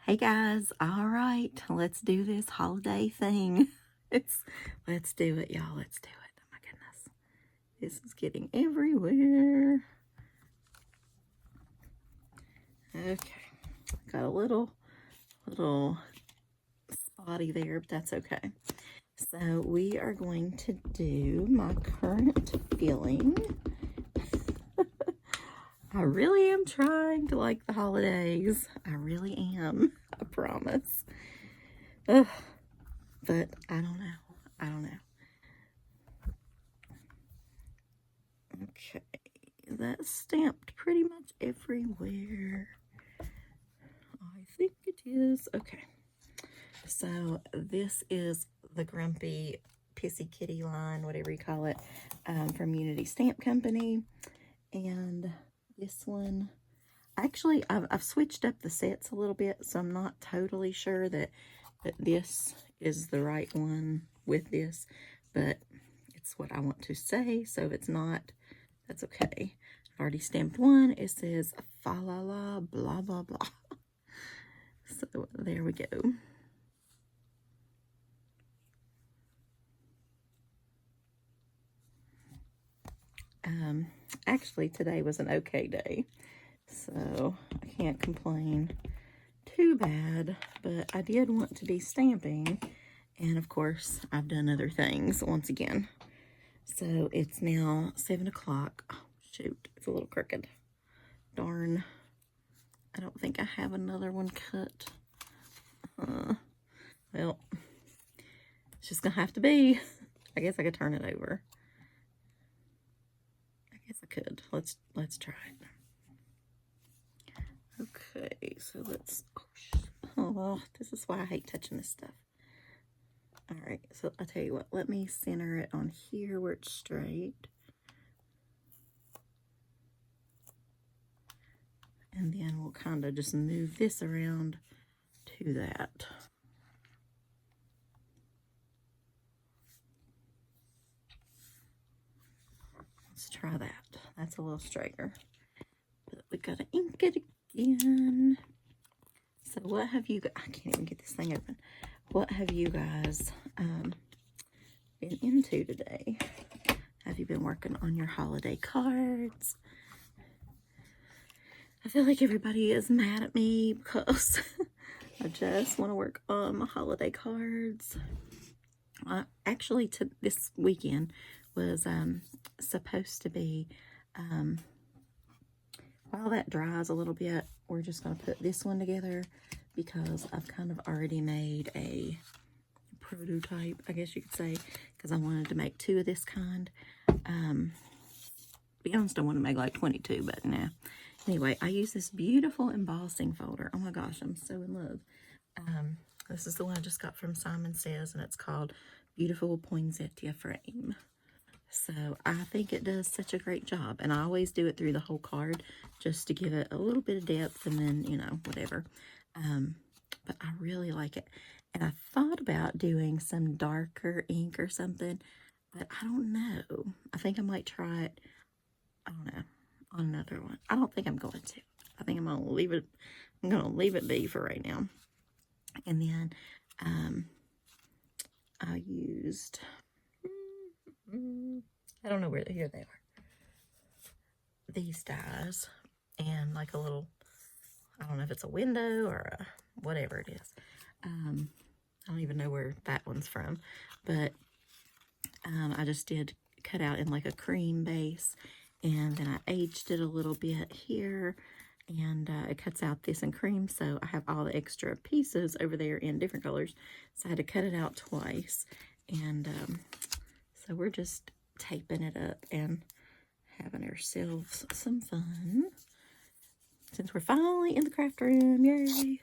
Hey guys, all right, let's do this holiday thing. Let's do it, y'all. Let's do it. Oh my goodness. This is getting everywhere. Okay. Got a little spotty there, but that's okay. So we are going to do my current feeling. I really am trying to like the holidays. I really am. I promise. Ugh. But I don't know. I don't know. Okay, that's stamped pretty much everywhere. I think it is. Okay, so this is the Grumpy Pissy Kitty line, whatever you call it, from Unity Stamp Company. And this one, actually, I've switched up the sets a little bit, so I'm not totally sure that this is the right one with this, but it's what I want to say, so if it's not, that's okay. I've already stamped one. It says fa la la blah blah blah. So there we go. Actually today was an okay day, so I can't complain too bad, but I did want to be stamping, and of course I've done other things once again. So it's now 7 o'clock. Oh, shoot, it's a little crooked. Darn. I don't think I have another one cut. Well, it's just gonna have to be. I guess I could turn it over. I guess I could. Let's try it. Okay, so let's. Oh well, this is why I hate touching this stuff. All right, so I'll tell you what. Let me center it on here where it's straight. And then we'll kind of just move this around to that. Let's try that. That's a little straighter. But we gotta ink it again. So what have you, I can't even get this thing open. What have you guys been into today? Have you been working on your holiday cards? I feel like everybody is mad at me because I just want to work on my holiday cards. Actually, this weekend was supposed to be, while that dries a little bit, we're just going to put this one together because I've kind of already made a prototype, I guess you could say, because I wanted to make 2 of this kind. To be honest, I want to make like 22, but nah. Anyway, I use this beautiful embossing folder. Oh my gosh, I'm so in love. This is the one I just got from Simon Says, and it's called Beautiful Poinsettia Frame. So I think it does such a great job, and I always do it through the whole card just to give it a little bit of depth, and then, you know, whatever. But I really like it, and I thought about doing some darker ink or something, but I don't know. I think I might try it, I don't know, on another one. I don't think I'm going to. I think I'm going to leave it be for right now. And then I used, I don't know where, here they are. These dies, and like a little, I don't know if it's a window or a, whatever it is. I don't even know where that one's from, but I just did cut out in like a cream base, and then I aged it a little bit here, and it cuts out this in cream, so I have all the extra pieces over there in different colors, so I had to cut it out twice, and so we're just taping it up and having ourselves some fun since we're finally in the craft room. Yay!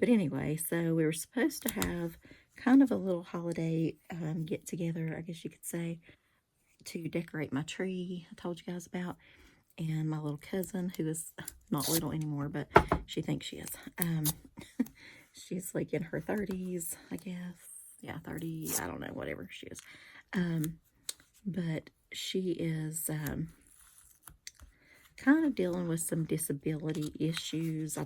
But anyway, so we were supposed to have kind of a little holiday get together, I guess you could say, to decorate my tree I told you guys about. And my little cousin, who is not little anymore, but she thinks she is. She's like in her 30s, I guess. Yeah, 30, I don't know, whatever she is. But she is kind of dealing with some disability issues.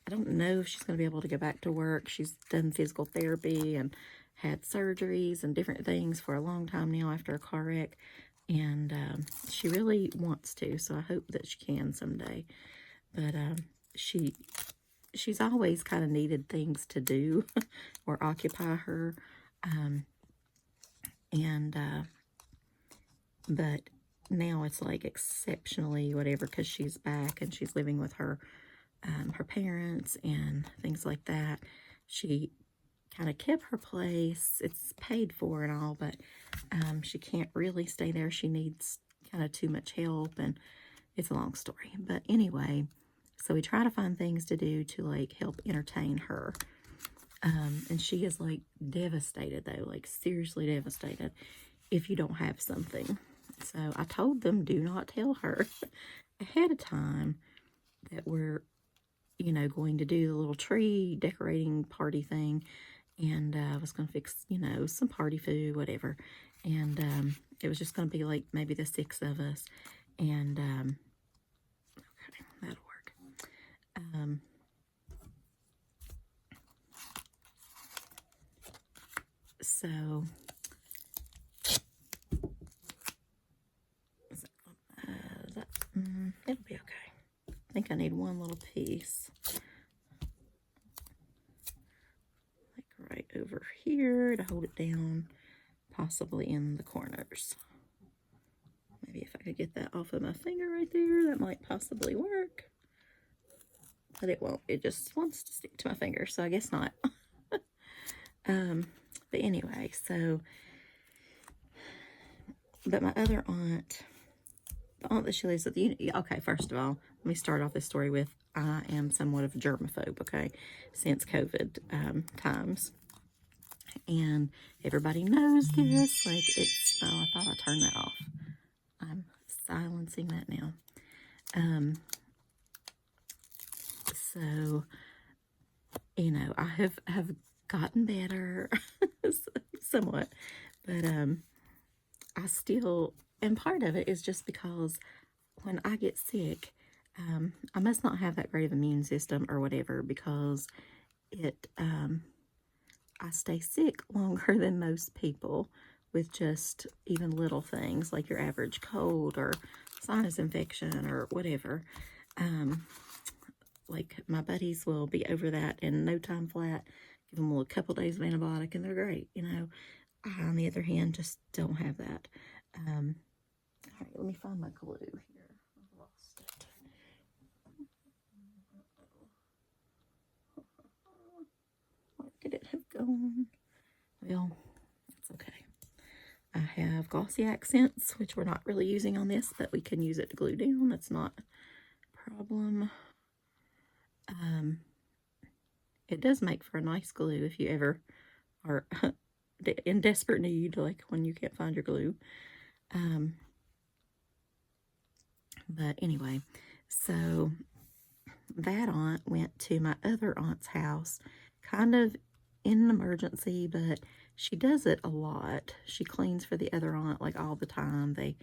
I don't know if she's going to be able to go back to work. She's done physical therapy and had surgeries and different things for a long time now after a car wreck. And she really wants to, so I hope that she can someday. But she's always kind of needed things to do or occupy her. But now it's like exceptionally whatever, because she's back and she's living with her parents and things like that. She kind of kept her place. It's paid for and all, but she can't really stay there. She needs kind of too much help, and it's a long story. But anyway, so we try to find things to do to like help entertain her. And she is like devastated though, like seriously devastated if you don't have something. So I told them, do not tell her ahead of time that we're, you know, going to do the little tree decorating party thing. And I was going to fix, you know, some party food, whatever. And it was just going to be like maybe the 6 of us. And okay, that'll work. So it'll be okay. I think I need one little piece, like right over here, to hold it down, possibly in the corners. Maybe if I could get that off of my finger right there, that might possibly work. But it won't. It just wants to stick to my finger, so I guess not. But anyway, so, but my other aunt, the aunt that she lives with, okay, first of all, let me start off this story with, I am somewhat of a germaphobe, okay, since COVID times. And everybody knows this, like, it's, oh, I thought I turned that off. I'm silencing that now. So, you know, I have gotten better somewhat, but I still, and part of it is just because when I get sick, I must not have that great of immune system or whatever, because I stay sick longer than most people with just even little things like your average cold or sinus infection or whatever. Like my buddies will be over that in no time flat. Give them a couple days of antibiotic and they're great, you know. I, on the other hand, just don't have that. All right, let me find my glue here. I've lost it. Where could it have gone? Well, it's okay. I have glossy accents, which we're not really using on this, but we can use it to glue down. That's not a problem. It does make for a nice glue if you ever are in desperate need, like when you can't find your glue. But anyway, so that aunt went to my other aunt's house, kind of in an emergency, but she does it a lot. She cleans for the other aunt like all the time. That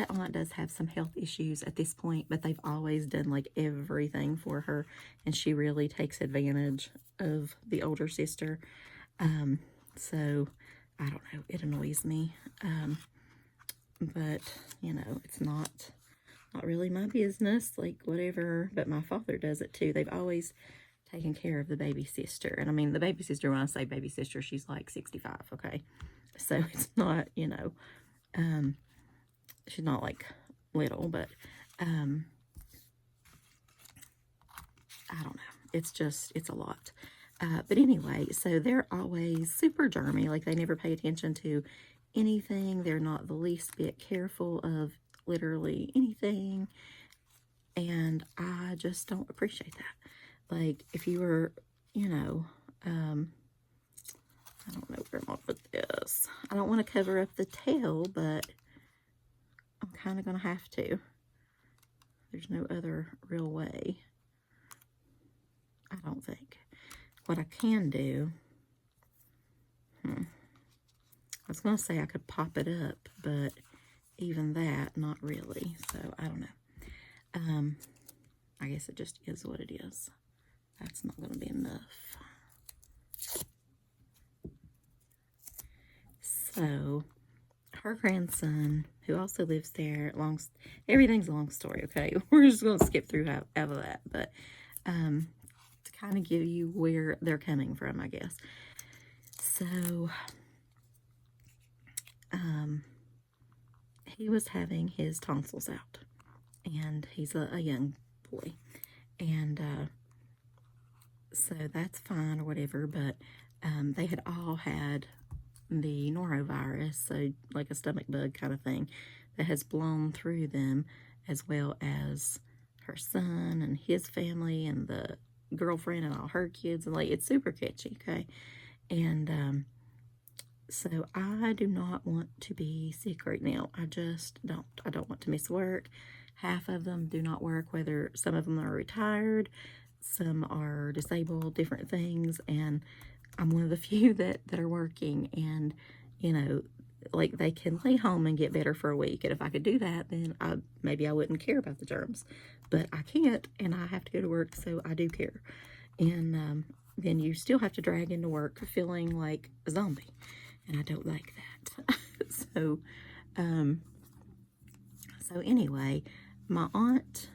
aunt does have some health issues at this point, but they've always done like everything for her, and she really takes advantage of the older sister. So I don't know, it annoys me. But you know, it's not really my business, like whatever, but my father does it too. They've always taken care of the baby sister. And I mean, the baby sister, when I say baby sister, she's like 65, okay? So it's not, you know, she's not like little, but I don't know. It's a lot. But anyway, so they're always super germy. Like they never pay attention to anything. They're not the least bit careful of literally anything. And I just don't appreciate that. Like if you were, you know, I don't know where I'm going to put this. I don't want to cover up the tail, but I'm kind of going to have to. There's no other real way, I don't think. What I can do, I was going to say I could pop it up, but even that, not really. So, I don't know. I guess it just is what it is. That's not going to be enough. So, her grandson, who also lives there, everything's a long story, okay? We're just going to skip through half of that, but to kind of give you where they're coming from, I guess. So, he was having his tonsils out, and he's a young boy, and so that's fine or whatever, but they had all had the norovirus, so like a stomach bug kind of thing, that has blown through them, as well as her son and his family and the girlfriend and all her kids, and like it's super catchy, okay? And so I do not want to be sick right now. I just don't. I don't want to miss work. Half of them do not work, whether some of them are retired, some are disabled, different things, and I'm one of the few that are working, and, you know, like they can lay home and get better for a week. And if I could do that, then maybe I wouldn't care about the germs. But I can't, and I have to go to work, so I do care. And then you still have to drag into work feeling like a zombie, and I don't like that. So anyway, my aunt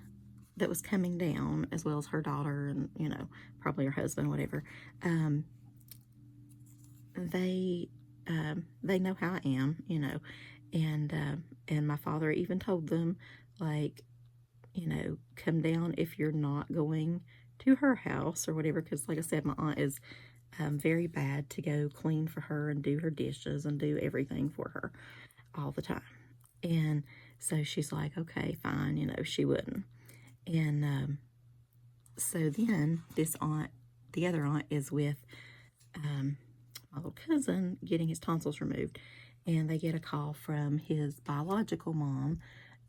that was coming down, as well as her daughter and, you know, probably her husband, whatever, they know how I am, you know, and my father even told them, like, you know, come down if you're not going to her house or whatever, because like I said, my aunt is very bad to go clean for her and do her dishes and do everything for her all the time. And so she's like, okay, fine, you know, she wouldn't. And so then this aunt, the other aunt, is with my little cousin getting his tonsils removed, and they get a call from his biological mom,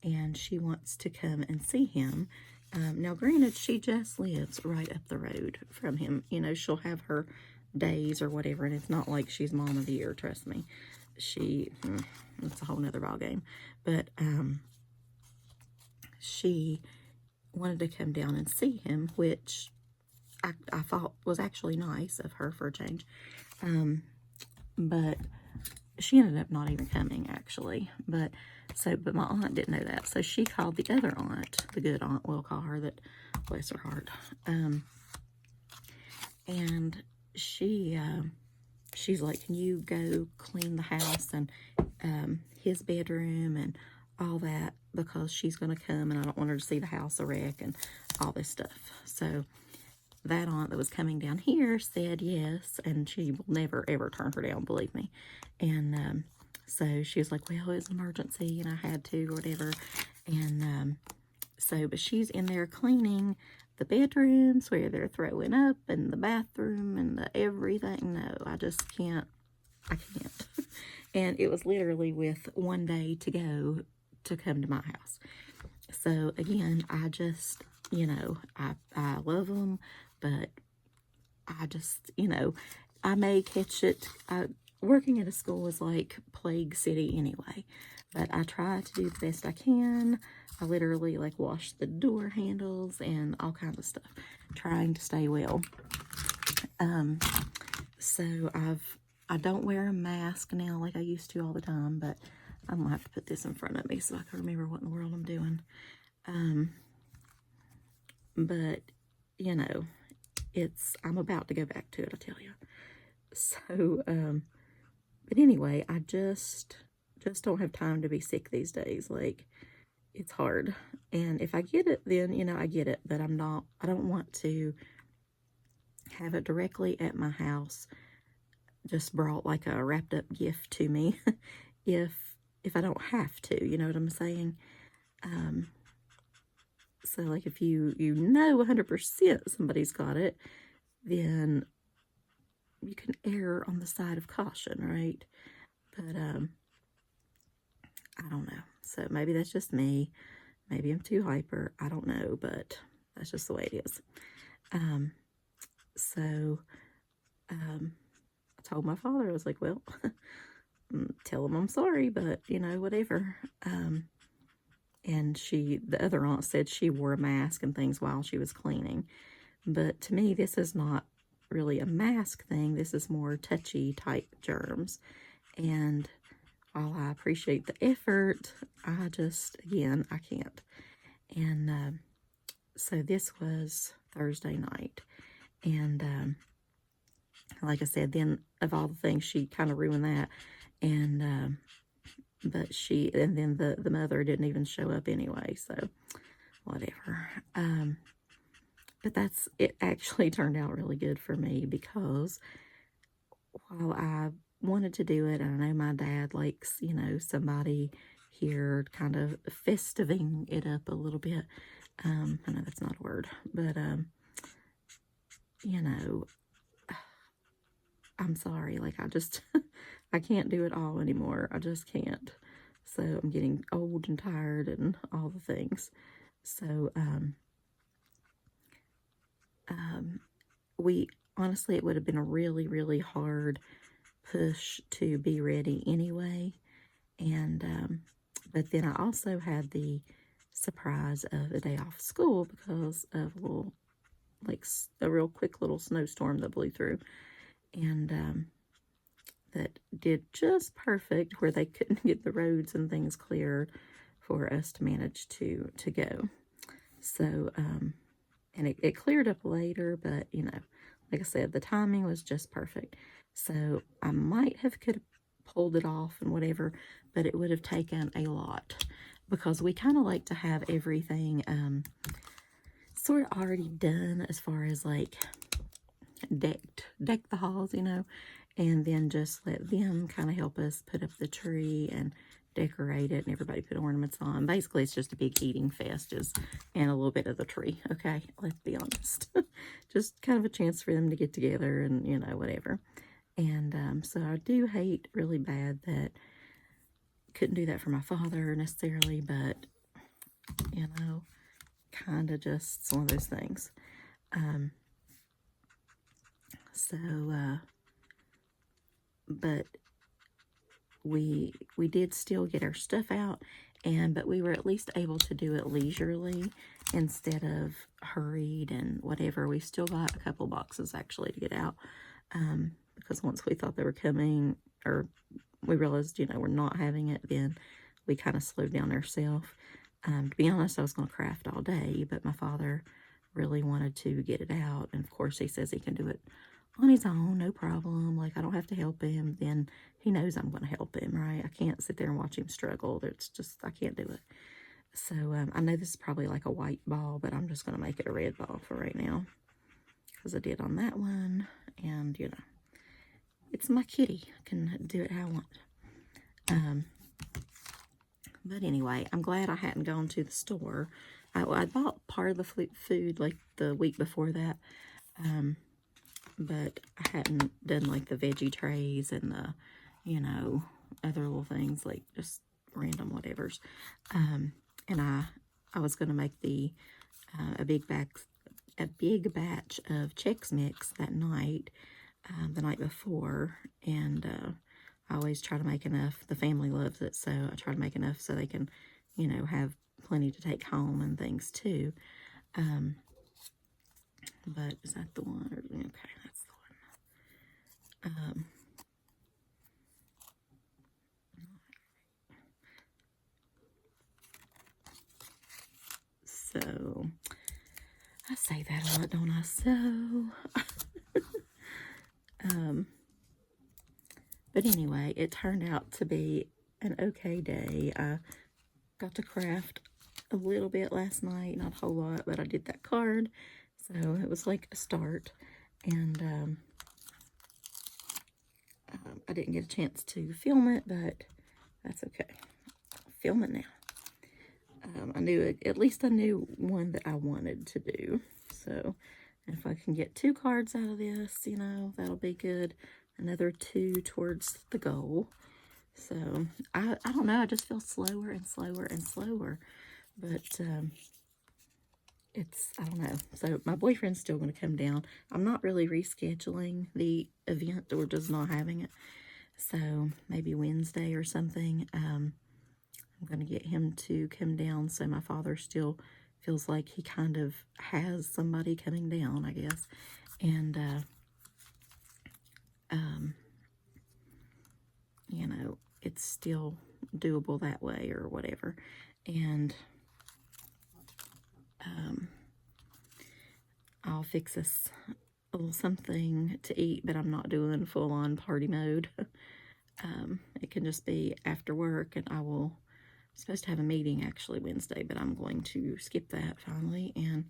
and she wants to come and see him. Now, granted, she just lives right up the road from him. You know, she'll have her days or whatever, and it's not like she's mom of the year, trust me. It's a whole nother ballgame. But she wanted to come down and see him, which I thought was actually nice of her for a change. But she ended up not even coming, actually. But my aunt didn't know that. So she called the other aunt, the good aunt, we'll call her, that, bless her heart. And she's like, can you go clean the house and his bedroom and all that, because she's going to come and I don't want her to see the house a wreck and all this stuff. So that aunt that was coming down here said yes, and she will never, ever turn her down, believe me. And so she was like, well, it's an emergency, and I had to, or whatever. And but she's in there cleaning the bedrooms where they're throwing up, and the bathroom, and the everything. No, I just can't. I can't. And it was literally with one day to go to come to my house. So again, I just, you know, I love them, but I just, you know, I may catch it. Working at a school is like plague city anyway, but I try to do the best I can. I literally like wash the door handles and all kinds of stuff, trying to stay well. So I don't wear a mask now like I used to all the time, but I'm gonna have to put this in front of me so I can remember what in the world I'm doing. But you know, I'm about to go back to it, I tell you. So, but anyway, I just don't have time to be sick these days. Like, it's hard. And if I get it, then, you know, I get it, but I don't want to have it directly at my house, just brought like a wrapped up gift to me if I don't have to, you know what I'm saying? So like if you know 100% somebody's got it, then you can err on the side of caution, right? But I don't know. So maybe that's just me. Maybe I'm too hyper. I don't know, but that's just the way it is. I told my father, I was like, well, tell him I'm sorry, but, you know, whatever. and the other aunt said she wore a mask and things while she was cleaning. But to me, this is not really a mask thing. This is more touchy type germs. And while I appreciate the effort, I just, again, I can't. And so this was Thursday night. And like I said, then of all the things, she kind of ruined that. And and then the mother didn't even show up anyway, so whatever. But it actually turned out really good for me, because while I wanted to do it, and I know my dad likes, somebody here kind of festiving it up a little bit. I know that's not a word, but, I'm sorry, like, I can't do it all anymore. I just can't. So I'm getting old and tired and all the things. So, honestly, it would have been a really, really hard push to be ready anyway. And, but then I also had the surprise of a day off school because of a real quick little snowstorm that blew through. And, that did just perfect where they couldn't get the roads and things cleared for us to manage to go. So, and it cleared up later, but, like I said, the timing was just perfect. So I could have pulled it off and whatever, but it would have taken a lot, because we kind of like to have everything sort of already done as far as like deck the halls, and then just let them kind of help us put up the tree and decorate it, and everybody put ornaments on. Basically, it's just a big eating fest and a little bit of the tree, okay? Let's be honest. Just kind of a chance for them to get together and, whatever. And so I do hate really bad that couldn't do that for my father necessarily, but, kind of just one of those things. But we did still get our stuff out, but we were at least able to do it leisurely instead of hurried and whatever. We still got a couple boxes actually to get out, because once we thought they were coming, or we realized, we're not having it, then we kind of slowed down ourselves. To be honest, I was going to craft all day, but my father really wanted to get it out, and of course he says he can do it on his own, no problem. Like, I don't have to help him. Then he knows I'm going to help him, right? I can't sit there and watch him struggle. It's just, I can't do it. So, I know this is probably like a white ball, but I'm just going to make it a red ball for right now, because I did on that one, and, it's my kitty. I can do it how I want. But anyway, I'm glad I hadn't gone to the store. I bought part of the food like the week before that, but I hadn't done like the veggie trays and the, other little things, like just random whatevers. And I was going to make a big batch of Chex Mix that night, the night before, and I always try to make enough. The family loves it, so I try to make enough so they can, have plenty to take home and things too. But is that the one? Okay, that's the one. So I say that a lot, don't I? So but anyway, it turned out to be an okay day. I got to craft a little bit last night, not a whole lot, but I did that card, so it was like a start. And I didn't get a chance to film it, but that's okay. I'll film it now. At least I knew one that I wanted to do. So if I can get 2 cards out of this, that'll be good. Another 2 towards the goal. So I don't know. I just feel slower and slower and slower. But I don't know. So my boyfriend's still going to come down. I'm not really rescheduling the event. We're just not having it. So maybe Wednesday or something. I'm going to get him to come down so my father still feels like he kind of has somebody coming down, I guess. And, you know, it's still doable that way or whatever. And I'll fix us a little something to eat, but I'm not doing full-on party mode. It can just be after work, and I'm supposed to have a meeting actually Wednesday, but I'm going to skip that finally and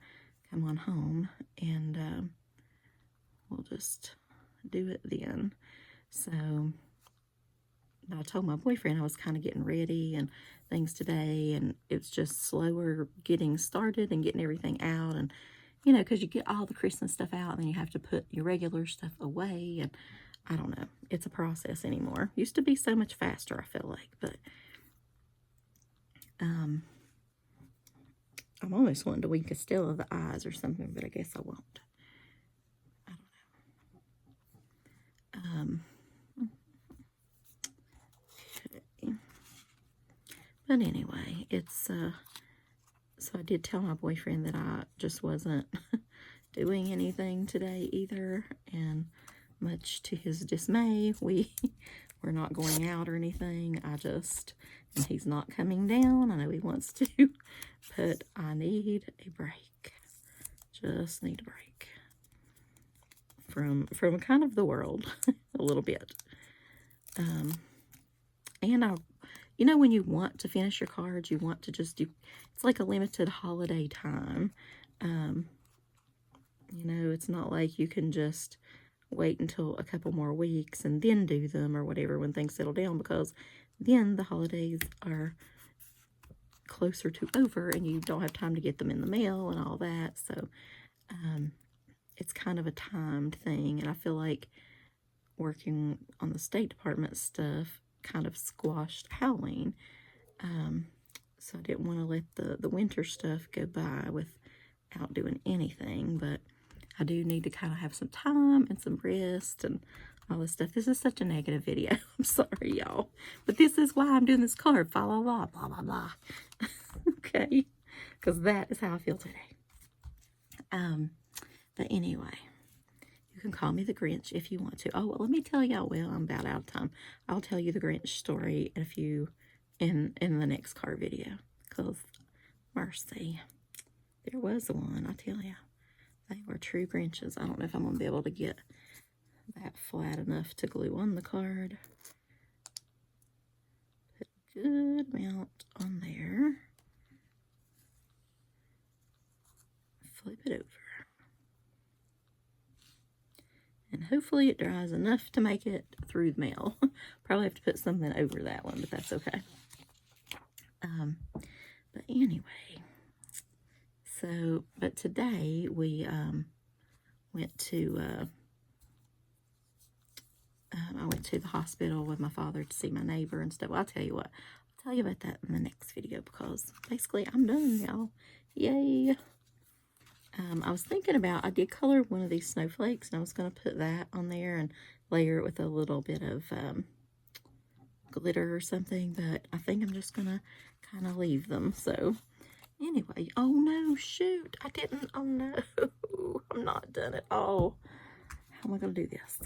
come on home, and we'll just do it then. So I told my boyfriend I was kind of getting ready and things today, and it's just slower getting started and getting everything out, and you know, because you get all the Christmas stuff out and then you have to put your regular stuff away, and I don't know, it's a process anymore. Used to be so much faster, I feel like, but I'm almost wanting to wink a still of the eyes or something, but I guess I won't. I don't know. Okay. But anyway, it's so I did tell my boyfriend that I just wasn't doing anything today either, and much to his dismay, we're not going out or anything. And he's not coming down. I know he wants to, but I need a break. Just need a break from kind of the world a little bit. And you know, when you want to finish your cards, you want to just do, it's like a limited holiday time. You know, it's not like you can just wait until a couple more weeks and then do them or whatever when things settle down, because then the holidays are closer to over and you don't have time to get them in the mail and all that. So it's kind of a timed thing, and I feel like working on the State Department stuff kind of squashed Halloween. So I didn't want to let the winter stuff go by without doing anything, but I do need to kind of have some time and some rest and all this stuff. This is such a negative video. I'm sorry, y'all. But this is why I'm doing this card. Blah, blah, blah, blah, blah, blah. Okay? Because that is how I feel today. But anyway, you can call me the Grinch if you want to. Oh, well, let me tell y'all. Well, I'm about out of time. I'll tell you the Grinch story in the next card video. Because, mercy, there was one, I tell you. They were true Grinches. I don't know if I'm going to be able to get that flat enough to glue on the card. Put a good amount on there. Flip it over. And hopefully it dries enough to make it through the mail. Probably have to put something over that one, but that's okay. But anyway, so, but today we went to, I went to the hospital with my father to see my neighbor and stuff. Well, I'll tell you what, I'll tell you about that in the next video, because basically I'm done, y'all. Yay! I was thinking about, I did color one of these snowflakes, and I was going to put that on there and layer it with a little bit of glitter or something, but I think I'm just going to kind of leave them. So anyway, oh no, shoot, I didn't, oh no, I'm not done at all. How am I going to do this?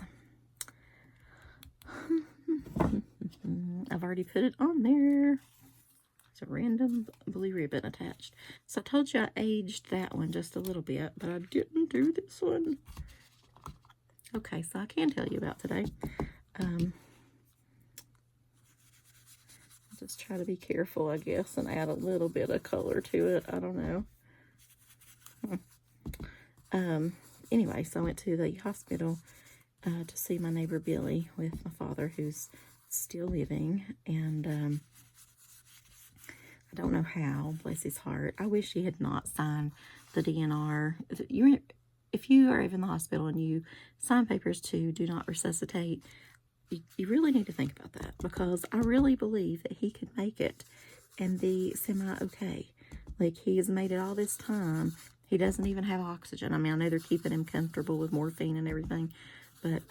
I've already put it on there. It's a random blue ribbon attached. So I told you I aged that one just a little bit, but I didn't do this one. Okay, so I can tell you about today. Just try to be careful, I guess, and add a little bit of color to it. I don't know. Anyway, so I went to the hospital to see my neighbor Billy with my father, who's still living, and I don't know how, bless his heart. I wish he had not signed the DNR. If you are in the hospital and you sign papers to do not resuscitate, you really need to think about that, because I really believe that he could make it and be semi-okay. Like, he has made it all this time. He doesn't even have oxygen. I mean, I know they're keeping him comfortable with morphine and everything, but,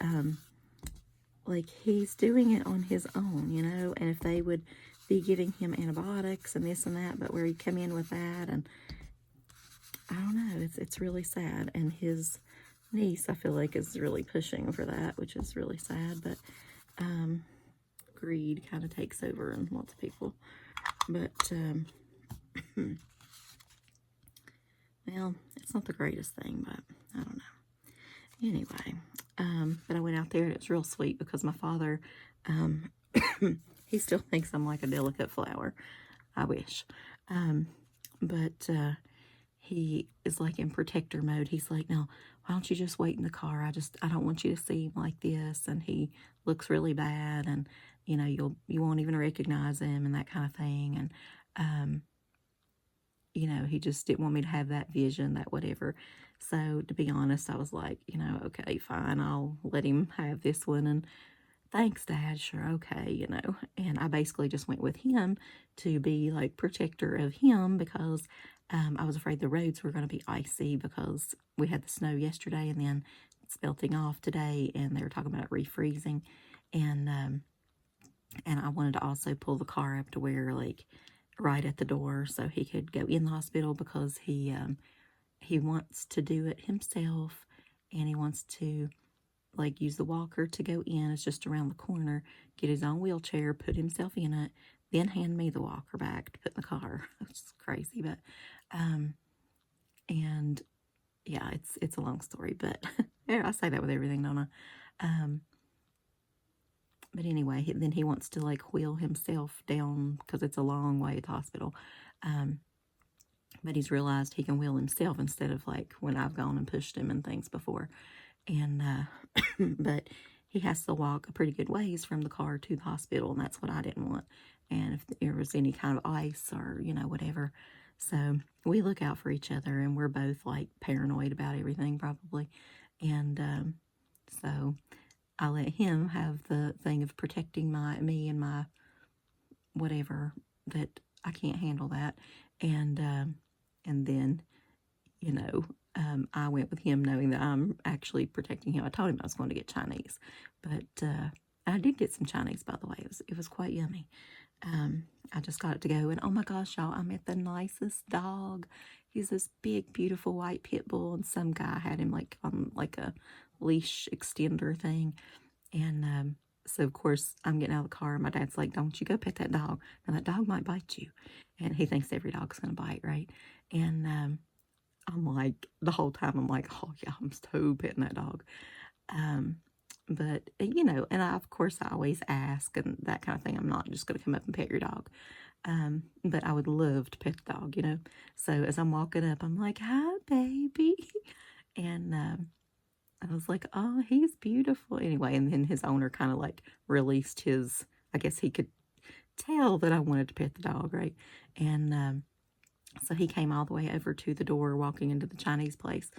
like, he's doing it on his own, you know, and if they would be giving him antibiotics and this and that, but where he come in with that, and I don't know, it's really sad. And his niece, I feel like, is really pushing for that, which is really sad, but greed kind of takes over in lots of people. But well, it's not the greatest thing, but I don't know. Anyway, but I went out there, and it's real sweet because my father, he still thinks I'm like a delicate flower. I wish. But he is like in protector mode. He's like, no, why don't you just wait in the car? I don't want you to see him like this. And he looks really bad, and you know, you won't even recognize him and that kind of thing. And you know, he just didn't want me to have that vision, that whatever. So to be honest, I was like, you know, okay, fine, I'll let him have this one. And thanks, Dad, sure, okay, you know. And I basically just went with him to be like protector of him because I was afraid the roads were going to be icy because we had the snow yesterday, and then it's melting off today, and they were talking about it refreezing. And I wanted to also pull the car up to where, like, right at the door so he could go in the hospital because he wants to do it himself, and he wants to like use the walker to go in. It's just around the corner, get his own wheelchair, put himself in it, then hand me the walker back to put in the car. It's crazy, but and yeah, it's a long story, but yeah, I say that with everything, don't I? But anyway, then he wants to like wheel himself down because it's a long way to the hospital. But he's realized he can wheel himself instead of like when I've gone and pushed him and things before. And but he has to walk a pretty good ways from the car to the hospital, and that's what I didn't want. And if there was any kind of ice or, you know, whatever. So we look out for each other, and we're both like paranoid about everything probably. And so I let him have the thing of protecting me and my whatever, that I can't handle that. And then, you know, I went with him knowing that I'm actually protecting him. I told him I was going to get Chinese, but I did get some Chinese, by the way. It was quite yummy. I just got it to go, and oh my gosh, y'all, I met the nicest dog. He's this big, beautiful white pit bull, and some guy had him like on like a leash extender thing. And so of course I'm getting out of the car, and my dad's like, don't you go pet that dog. Now that dog might bite you. And he thinks every dog's gonna bite, right? And I'm like, the whole time I'm like, oh yeah, I'm so petting that dog. But you know, and of course I always ask and that kind of thing. I'm not just gonna come up and pet your dog. But I would love to pet the dog, you know. So as I'm walking up, I'm like, hi baby. And I was like, oh, he's beautiful. Anyway, and then his owner kind of like released his, I guess he could tell that I wanted to pet the dog, right? And so he came all the way over to the door, walking into the Chinese place,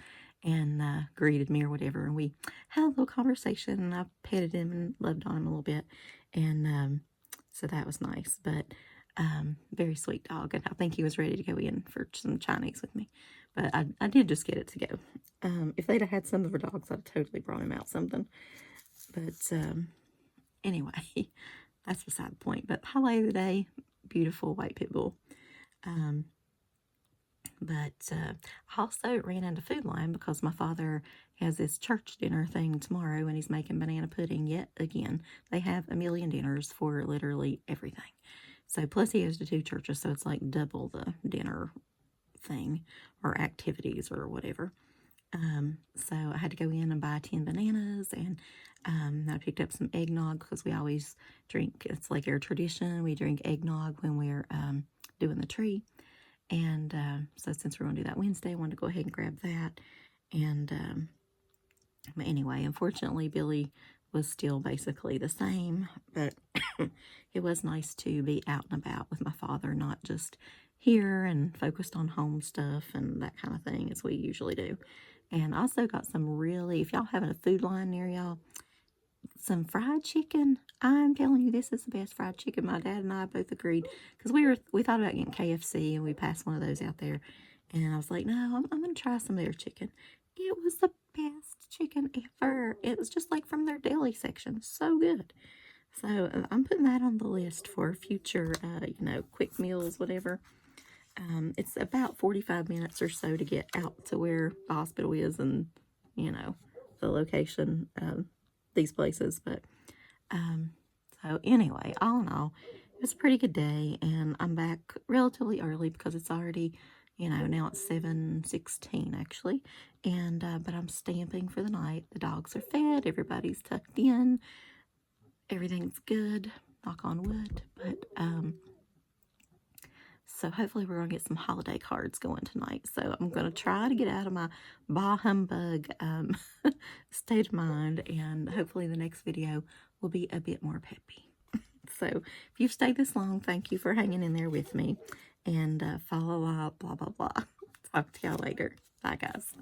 and greeted me or whatever. And we had a little conversation, and I petted him and loved on him a little bit. And so that was nice, but very sweet dog. And I think he was ready to go in for some Chinese with me. But I did just get it to go. If they'd have had some of her dogs, I'd totally brought him out something. But anyway, that's beside the point. But highlight of the day, beautiful white pit bull. But I also ran into Food Lion because my father has this church dinner thing tomorrow, and he's making banana pudding yet again. They have a million dinners for literally everything. So plus he goes to 2 churches, so it's like double the dinner thing or activities or whatever. So I had to go in and buy 10 bananas, and I picked up some eggnog because we always drink, it's like our tradition, we drink eggnog when we're doing the tree. And so since we're going to do that Wednesday, I wanted to go ahead and grab that. And but anyway, unfortunately, Billy was still basically the same, but it was nice to be out and about with my father, not just here and focused on home stuff and that kind of thing as we usually do. And I also got some really, if y'all have a Food Lion near y'all, some fried chicken. I'm telling you, this is the best fried chicken. My dad and I both agreed because we thought about getting KFC, and we passed one of those out there, and I was like, no, I'm gonna try some of their chicken. It was the best chicken ever. It was just like from their deli section, so good. So I'm putting that on the list for future, you know, quick meals, whatever. It's about 45 minutes or so to get out to where the hospital is and, you know, the location, these places. But so anyway, all in all, it was a pretty good day, and I'm back relatively early because it's already, you know, now it's 7:16 actually, and but I'm stamping for the night. The dogs are fed, everybody's tucked in, everything's good, knock on wood. But so hopefully we're gonna get some holiday cards going tonight. So I'm gonna try to get out of my bah humbug state of mind, and hopefully the next video will be a bit more peppy. So if you've stayed this long, thank you for hanging in there with me. And follow blah, blah, blah. Talk to y'all later. Bye, guys.